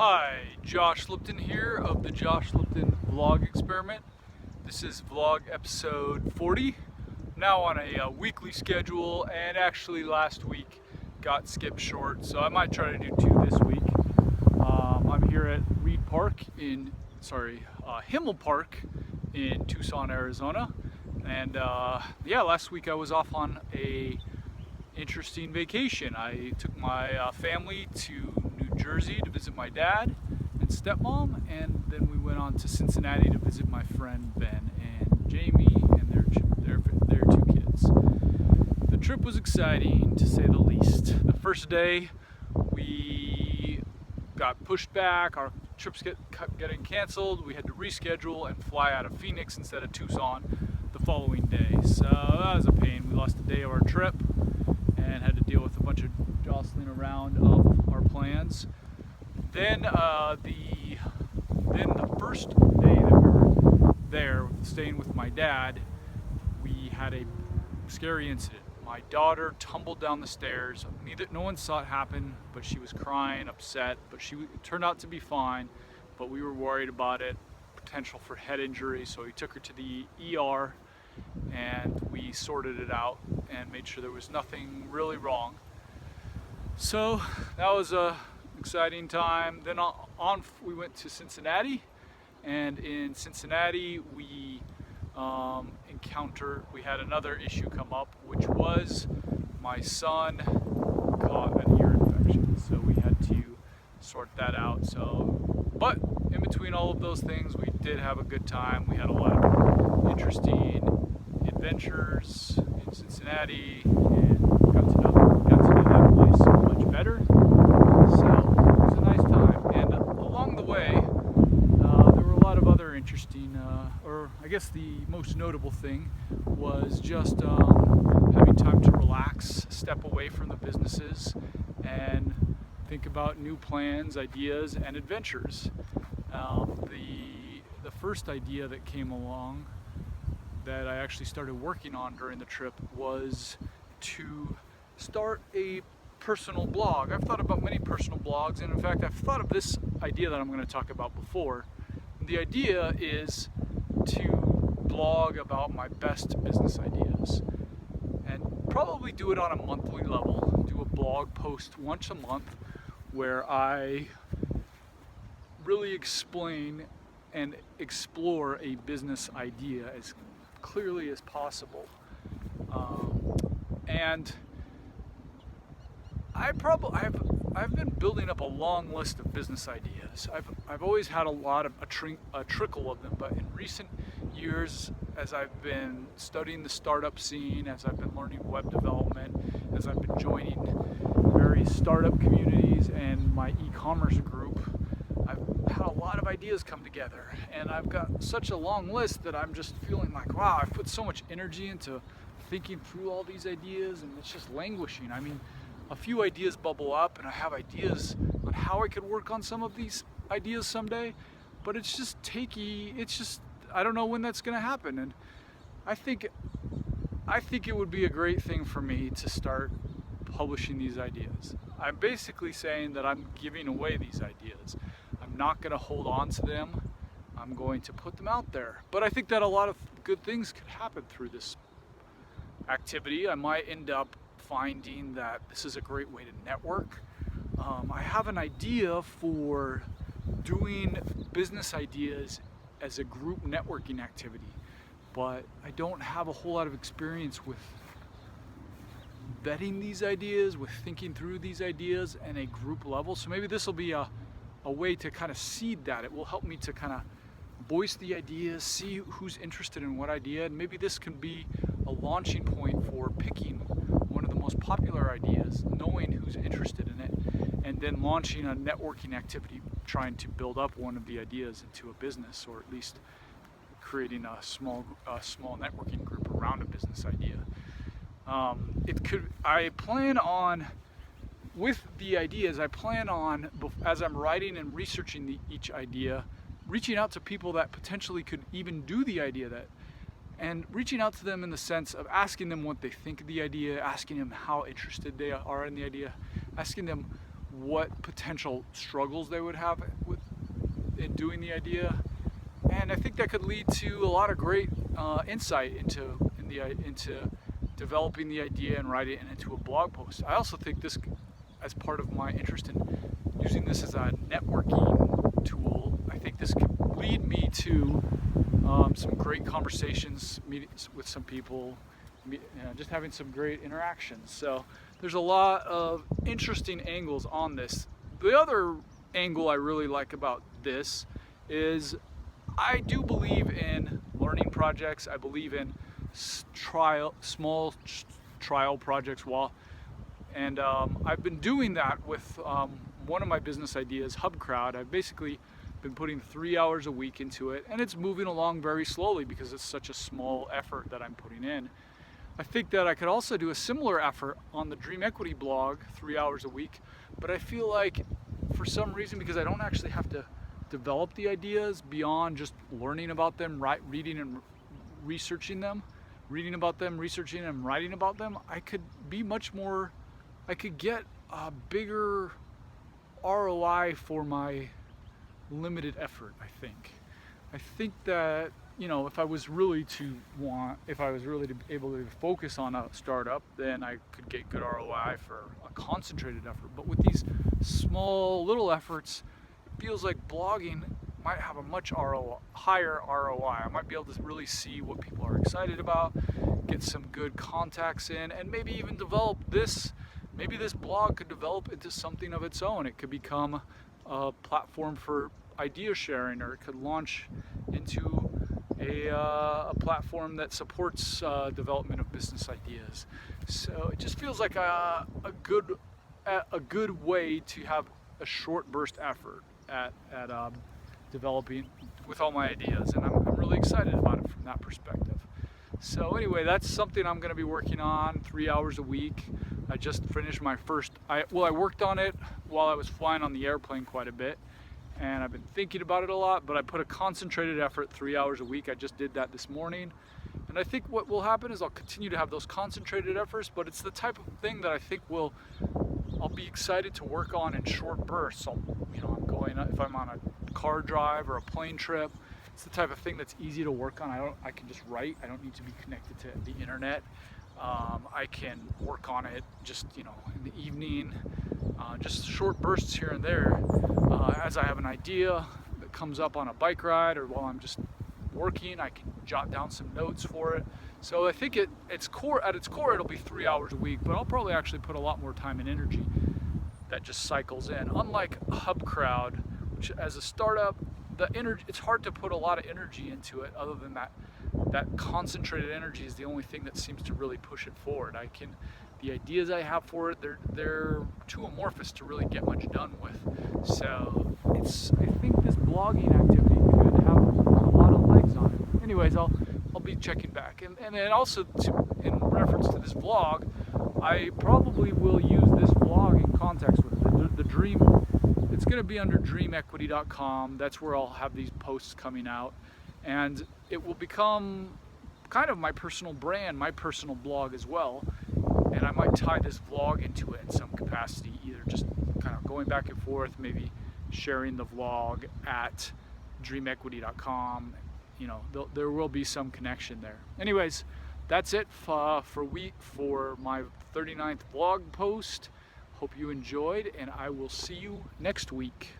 Hi, Josh Lipton here of the Josh Lipton vlog experiment. This is vlog episode 40, now on a weekly schedule, and actually last week got skipped short, so I might try to do 2 this week. I'm here at Himmel Park in Tucson, Arizona, and yeah, last week I was off on a interesting vacation. I took my family to New Jersey to visit my dad and stepmom, and then we went on to Cincinnati to visit my friend Ben and Jamie and their 2 kids. The trip was exciting, to say the least. The first day we got pushed back, our trips kept getting canceled, we had to reschedule and fly out of Phoenix instead of Tucson the following day. So that was a pain. We lost a day of our trip and had to deal with a bunch of jostling around of our plans. Then the first day that we were there, staying with my dad, we had a scary incident. My daughter tumbled down the stairs. No one saw it happen, but she was crying, upset, but it turned out to be fine, but we were worried about it, potential for head injury, so we took her to the ER and we sorted it out and made sure there was nothing really wrong. So that was a exciting time. Then we went to Cincinnati, and in Cincinnati we had another issue come up, which was my son caught an ear infection, so we had to sort that out. But in between all of those things, we did have a good time. We had a lot of interesting adventures in Cincinnati and got to know that place much better. So it was a nice time. And along the way, there were a lot of other interesting, or I guess the most notable thing was just having time to relax, step away from the businesses, and think about new plans, ideas, and adventures. The first idea that came along that I actually started working on during the trip was to start a personal blog. I've thought about many personal blogs, and in fact I've thought of this idea that I'm going to talk about before. The idea is to blog about my best business ideas and probably do it on a monthly level, do a blog post once a month where I really explain and explore a business idea as clearly as possible. And I've been building up a long list of business ideas. I've always had a trickle of them, but in recent years, as I've been studying the startup scene, as I've been learning web development, as I've been joining various startup communities and my e-commerce group, I've had a lot of ideas come together, and I've got such a long list that I'm just feeling like, wow, I've put so much energy into thinking through all these ideas, and it's just languishing. I mean, a few ideas bubble up, and I have ideas on how I could work on some of these ideas someday, but it's just I don't know when that's going to happen. And I think it would be a great thing for me to start publishing these ideas. I'm basically saying that I'm giving away these ideas. I'm not going to hold on to them. I'm going to put them out there. But I think that a lot of good things could happen through this activity. I might end up finding that this is a great way to network. I have an idea for doing business ideas as a group networking activity, but I don't have a whole lot of experience with vetting these ideas, with thinking through these ideas at a group level. So maybe this will be a way to kind of seed that. It will help me to kind of voice the ideas, see who's interested in what idea, and maybe this can be a launching point for picking one of the most popular ideas, knowing who's interested in it, and then launching a networking activity, trying to build up one of the ideas into a business, or at least creating a small networking group around a business idea. With the ideas, I plan on, as I'm writing and researching each idea, reaching out to people that potentially could even do the idea, and reaching out to them in the sense of asking them what they think of the idea, asking them how interested they are in the idea, asking them what potential struggles they would have in doing the idea, and I think that could lead to a lot of great insight into developing the idea and writing it into a blog post. I also think this, as part of my interest in using this as a networking tool, I think this could lead me to some great conversations, meetings with some people, just having some great interactions. So there's a lot of interesting angles on this. The other angle I really like about this is I do believe in learning projects. I believe in small trial projects. I've been doing that with one of my business ideas, HubCrowd. I've basically been putting 3 hours a week into it, and it's moving along very slowly because it's such a small effort that I'm putting in. I think that I could also do a similar effort on the Dream Equity blog, 3 hours a week, but I feel like for some reason, because I don't actually have to develop the ideas beyond just learning about them, reading and researching them, reading about them, researching and writing about them, I could get a bigger ROI for my limited effort. I think that, if I was really able to focus on a startup, then I could get good ROI for a concentrated effort. But with these small little efforts, it feels like blogging might have a much higher ROI. I might be able to really see what people are excited about, get some good contacts in, and maybe even develop this. Maybe this blog could develop into something of its own. It could become a platform for idea sharing, or it could launch into a platform that supports development of business ideas. So it just feels like a good way to have a short burst effort at developing with all my ideas, and I'm really excited about it from that perspective. So anyway, that's something I'm going to be working on 3 hours a week. I just finished my first, I worked on it while I was flying on the airplane quite a bit, and I've been thinking about it a lot, but I put a concentrated effort 3 hours a week. I just did that this morning, and I think what will happen is I'll continue to have those concentrated efforts, but it's the type of thing that I think I'll be excited to work on in short bursts. If I'm on a car drive or a plane trip, it's the type of thing that's easy to work on. I can just write. I don't need to be connected to the internet. I can work on it just in the evening, just short bursts here and there, as I have an idea that comes up on a bike ride, or while I'm just working, I can jot down some notes for it. So I think at its core it'll be 3 hours a week, but I'll probably actually put a lot more time and energy that just cycles in. Unlike HubCrowd, which as a startup, it's hard to put a lot of energy into it. Other than that concentrated energy is the only thing that seems to really push it forward. The ideas I have for it, they're too amorphous to really get much done with. So I think this blogging activity could have a lot of legs on it. Anyways, I'll be checking back, and then also in reference to this vlog, I probably will use this vlog in context with the Dream. It's going to be under dreamequity.com. That's where I'll have these posts coming out, and it will become kind of my personal brand, my personal blog as well. And I might tie this vlog into it in some capacity, either just kind of going back and forth, maybe sharing the vlog at dreamequity.com. There will be some connection there. Anyways, that's it for my 39th blog post. Hope you enjoyed, and I will see you next week.